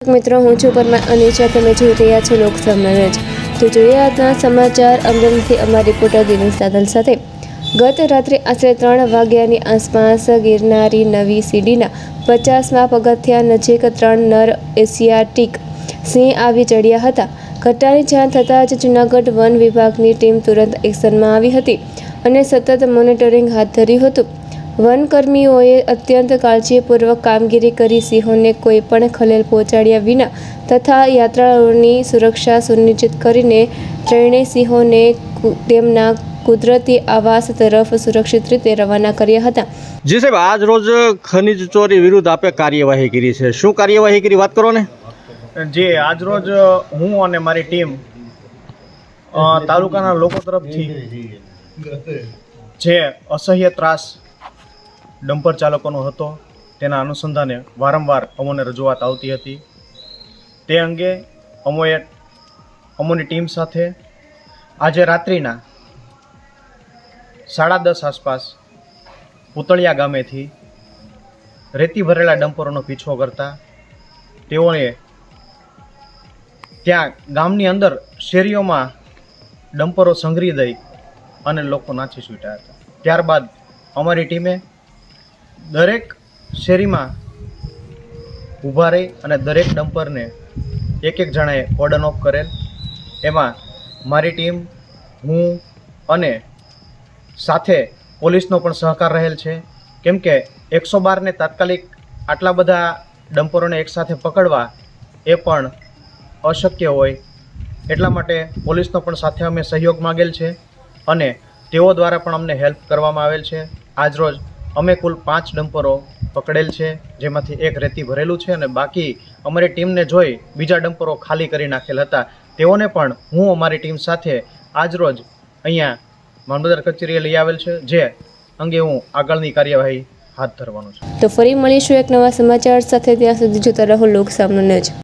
મિત્રો હું છું પરમાર અનિશા, તમે જોઈ રહ્યા છો લોકસામના જ. તો જોઈએ આજના સમાચાર. અમરેલીથી અમારા રિપોર્ટર દિનેશ સાદલ સાથે. ગત રાત્રે આશરે 3 વાગ્યાની આસપાસ ગિરનારી નવી સીડીના 50મા પગથિયા નજીક 3 નર એશિયાટિક સિંહ આવી ચડ્યા હતા. ઘટનાની જાણ થતાં જ જૂનાગઢ વન વિભાગની ટીમ તુરંત એક્શનમાં આવી હતી અને સતત મોનિટરિંગ હાથ ધર્યું હતું. વનકર્મીઓએ અત્યંત કાળજીપૂર્વક કામગીરી કરી સિંહોને કોઈ પણ ખલેલ પહોંચાડ્યા વિના તથા યાત્રાળુઓની સુરક્ષા સુનિશ્ચિત કરીને ત્રણેય સિંહોને તેમના કુદરતી આવાસ તરફ સુરક્ષિત રીતે રવાના કર્યા હતા. જી સાહેબ, આજ રોજ ખનીજ ચોરી વિરુદ્ધ આપે કાર્યવાહી કરી છે. શું કાર્યવાહી કરી, વાત કરો ને. જે આજ રોજ હું અને મારી ટીમ તાલુકાના લોકો તરફથી જે અસહ્ય ત્રાસ ડમ્પર ચાલકોનો હતો તેના અનુસંધાને વારંવાર અમોને રજૂઆત આવતી હતી. તે અંગે અમોની ટીમ સાથે આજે રાત્રિના 10:30 આસપાસ પૂતળિયા ગામેથી રેતી ભરેલા ડમ્પરોનો પીછો કરતા તેઓએ ત્યાં ગામની અંદર શેરીઓમાં ડમ્પરો સંઘરી દઈ અને લોકો નાચી છૂટ્યા હતા. ત્યારબાદ અમારી ટીમે દરેક શેરીમાં ઊભા રહી અને દરેક ડમ્પરને એક જણાએ કોર્ડન ઓફ કરેલ. એમાં મારી ટીમ, હું અને સાથે પોલીસનો પણ સહકાર રહેલ છે, કેમ કે 112ને તાત્કાલિક આટલા બધા ડમ્પરોને એકસાથે પકડવા એ પણ અશક્ય હોય. એટલા માટે પોલીસનો પણ સાથે અમે સહયોગ માગેલ છે અને તેઓ દ્વારા પણ અમને હેલ્પ કરવામાં આવેલ છે. આજરોજ અમે કુલ 5 ડમ્પરો પકડેલ છે, જેમાંથી એક રેતી ભરેલું છે અને બાકી અમારી ટીમને જોઈ બીજા ડમ્પરો ખાલી કરી નાખેલ હતા. તેઓને પણ હું અમારી ટીમ સાથે આજરોજ અહીંયા મામલતદાર કચેરીએ લઈ આવેલ છે, જે અંગે હું આગળની કાર્યવાહી હાથ ધરવાનું છું. તો ફરી મળીશું એક નવા સમાચાર સાથે. ત્યાં સુધી જોતા રહો લોકસામના જ.